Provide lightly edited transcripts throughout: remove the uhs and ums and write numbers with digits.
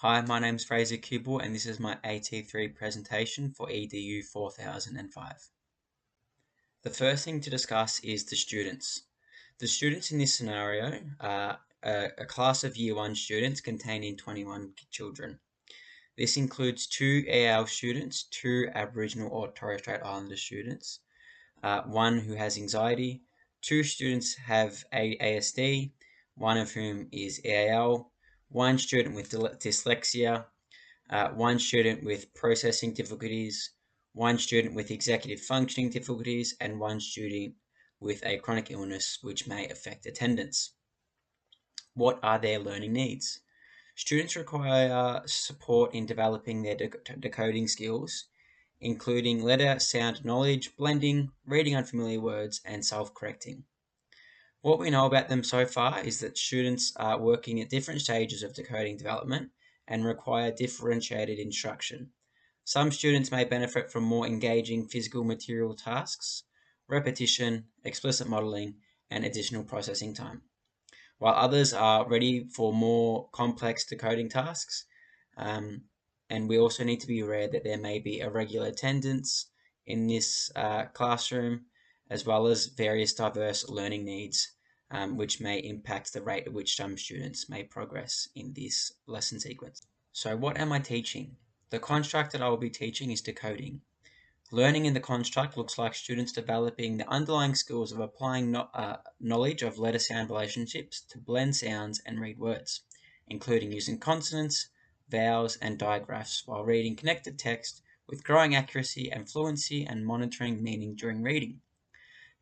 Hi, my name's Fraser Kubel and this is my AT3 presentation for EDU 4005. The first thing to discuss is the students. The students in this scenario are a class of Year 1 students containing 21 children. This includes 2 EAL students, 2 Aboriginal or Torres Strait Islander students, 1 who has anxiety, 2 students have ASD, 1 of whom is EAL, 1 student with dyslexia, 1 student with processing difficulties, 1 student with executive functioning difficulties, and 1 student with a chronic illness which may affect attendance. What are their learning needs? Students require support in developing their decoding skills, including letter sound knowledge, blending, reading unfamiliar words, and self-correcting. What we know about them so far is that students are working at different stages of decoding development and require differentiated instruction. Some students may benefit from more engaging physical material tasks, repetition, explicit modeling, and additional processing time, while others are ready for more complex decoding tasks. And we also need to be aware that there may be irregular attendance in this classroom, as well as various diverse learning needs, which may impact the rate at which some students may progress in this lesson sequence. So what am I teaching? The construct that I will be teaching is decoding. Learning in the construct looks like students developing the underlying skills of applying knowledge of letter-sound relationships to blend sounds and read words, including using consonants, vowels, and digraphs while reading connected text with growing accuracy and fluency and monitoring meaning during reading.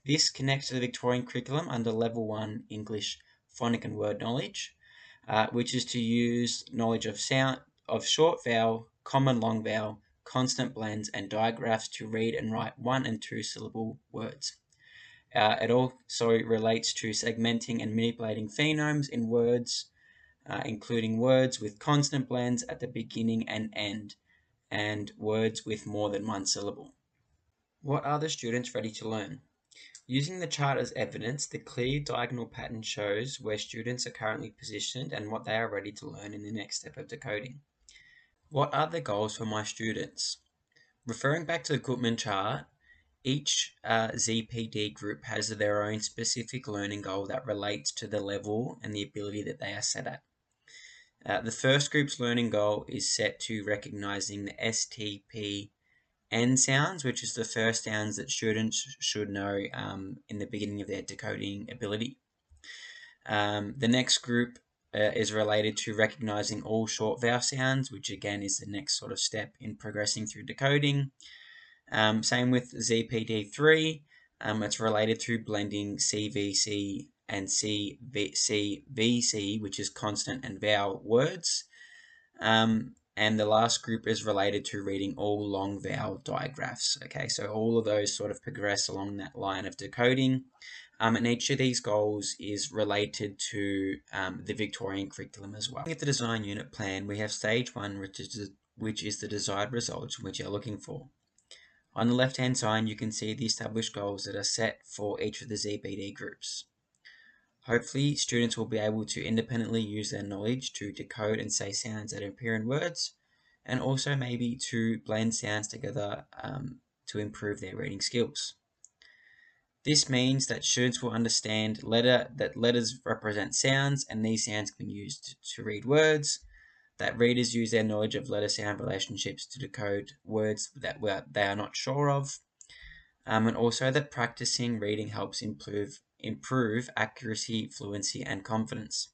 This connects to the Victorian curriculum under Level 1 English Phonic and Word Knowledge, which is to use knowledge of sound of short vowel, common long vowel, consonant blends, and digraphs to read and write 1 and 2 syllable words. It also relates to segmenting and manipulating phonemes in words, including words with consonant blends at the beginning and end, and words with more than 1 syllable. What are the students ready to learn? Using the chart as evidence, the clear diagonal pattern shows where students are currently positioned and what they are ready to learn in the next step of decoding. What are the goals for my students? Referring back to the Goodman chart, each ZPD group has their own specific learning goal that relates to the level and the ability that they are set at. The first group's learning goal is set to recognizing the STP N sounds, which is the first sounds that students should know in the beginning of their decoding ability. The next group is related to recognizing all short vowel sounds, which again is the next sort of step in progressing through decoding. Same with ZPD3, it's related to blending CVC and CVC, which is consonant and vowel words. And the last group is related to reading all long vowel digraphs. Okay, so all of those sort of progress along that line of decoding. And each of these goals is related to the Victorian curriculum as well. Looking at the design unit plan, we have stage 1, which is the desired results which you're looking for. On the left-hand side, you can see the established goals that are set for each of the ZPD groups. Hopefully, students will be able to independently use their knowledge to decode and say sounds that appear in words, and also maybe to blend sounds together to improve their reading skills. This means that students will understand that letters represent sounds, and these sounds can be used to read words, that readers use their knowledge of letter-sound relationships to decode words that they are not sure of, and also that practicing reading helps improve accuracy, fluency, and confidence.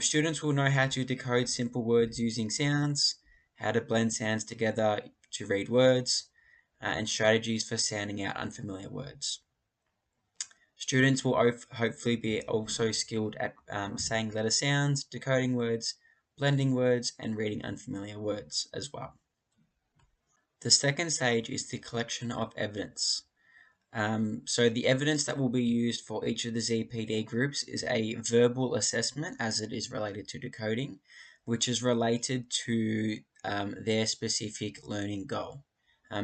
Students will know how to decode simple words using sounds, how to blend sounds together to read words, and strategies for sounding out unfamiliar words. Students will hopefully be also skilled at saying letter sounds, decoding words, blending words, and reading unfamiliar words as well. The second stage is the collection of evidence. So the evidence that will be used for each of the ZPD groups is a verbal assessment, as it is related to decoding, which is related to their specific learning goal.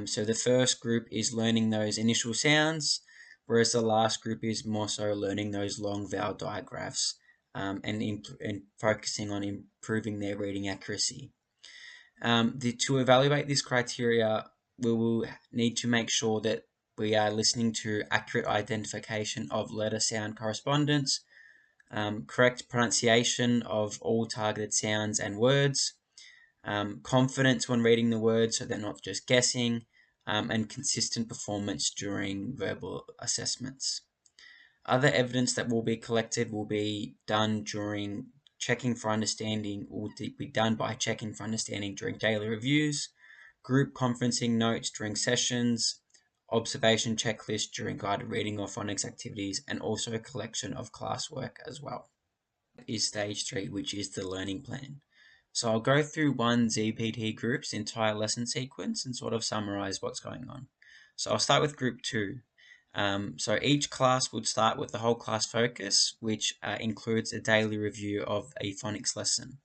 So the first group is learning those initial sounds, whereas the last group is more so learning those long vowel digraphs and focusing on improving their reading accuracy. To evaluate this criteria, we will need to make sure that we are listening to accurate identification of letter sound correspondence, correct pronunciation of all targeted sounds and words, confidence when reading the words so they're not just guessing, and consistent performance during verbal assessments. Other evidence that will be collected will be done during checking for understanding, will be done by checking for understanding during daily reviews, group conferencing notes during sessions, observation checklists during guided reading or phonics activities, and also a collection of classwork as well. Is stage 3, which is the learning plan. So I'll go through one ZPT group's entire lesson sequence and sort of summarize what's going on. So I'll start with group 2. So each class would start with the whole class focus, which includes a daily review of a phonics lesson.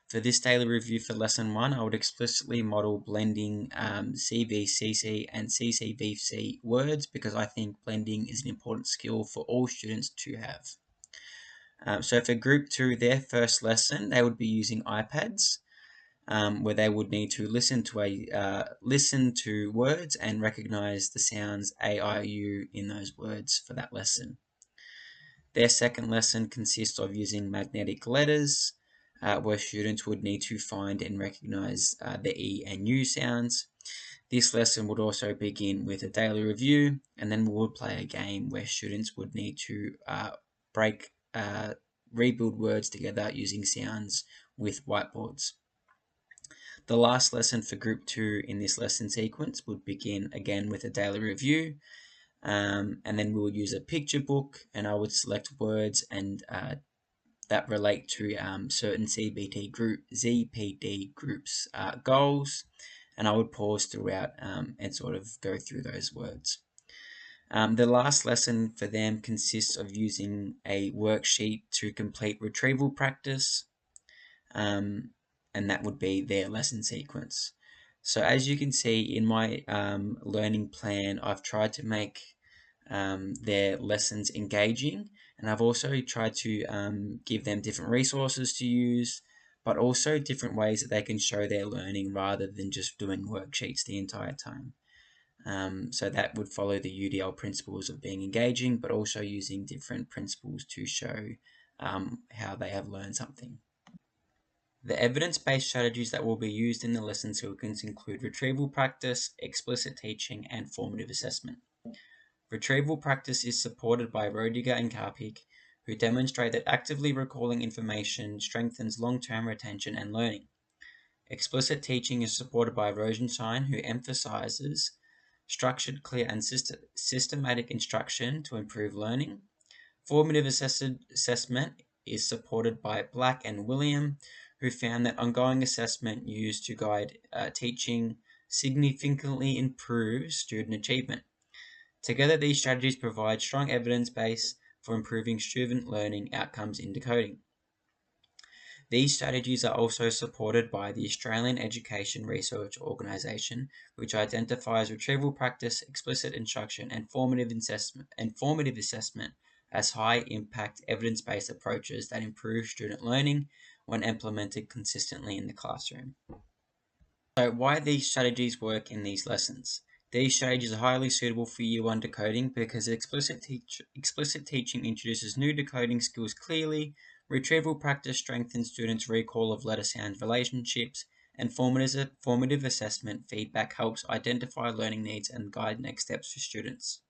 For this daily review for lesson 1, I would explicitly model blending CVCC and CCVC words because I think blending is an important skill for all students to have. So for group 2, their first lesson, they would be using iPads, where they would need to listen to words and recognize the sounds A, I, U in those words for that lesson. Their second lesson consists of using magnetic letters, where students would need to find and recognize the E and U sounds. This lesson would also begin with a daily review, and then we would play a game where students would need to rebuild words together using sounds with whiteboards. The last lesson for group 2 in this lesson sequence would begin again with a daily review, and then we would use a picture book, and I would select words and that relate to certain ZPT groups goals, and I would pause throughout and sort of go through those words. The last lesson for them consists of using a worksheet to complete retrieval practice, and that would be their lesson sequence. So as you can see in my learning plan, I've tried to make their lessons engaging, and I've also tried to give them different resources to use, but also different ways that they can show their learning rather than just doing worksheets the entire time. So that would follow the UDL principles of being engaging, but also using different principles to show how they have learned something. The evidence-based strategies that will be used in the lesson sequence include retrieval practice, explicit teaching, and formative assessment. Retrieval practice is supported by Rodiger and Karpik, who demonstrate that actively recalling information strengthens long-term retention and learning. Explicit teaching is supported by Rosenstein, who emphasizes structured, clear, and systematic instruction to improve learning. Formative assessment is supported by Black and William, who found that ongoing assessment used to guide teaching significantly improves student achievement. Together, these strategies provide strong evidence base for improving student learning outcomes in decoding. These strategies are also supported by the Australian Education Research Organisation, which identifies retrieval practice, explicit instruction, and formative assessment as high-impact evidence-based approaches that improve student learning when implemented consistently in the classroom. So why these strategies work in these lessons? These strategies are highly suitable for Year 1 decoding because explicit teaching introduces new decoding skills clearly, retrieval practice strengthens students' recall of letter sound relationships, and formative assessment feedback helps identify learning needs and guide next steps for students.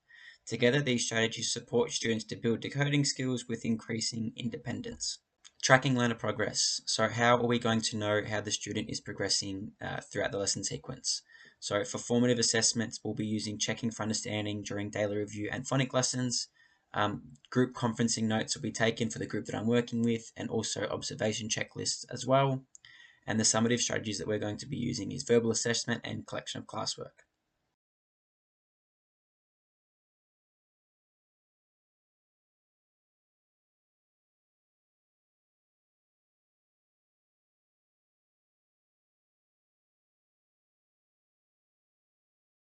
Together, these strategies support students to build decoding skills with increasing independence. Tracking learner progress. So how are we going to know how the student is progressing throughout the lesson sequence? So for formative assessments, we'll be using checking for understanding during daily review and phonic lessons. Group conferencing notes will be taken for the group that I'm working with, and also observation checklists as well. And the summative strategies that we're going to be using is verbal assessment and collection of classwork.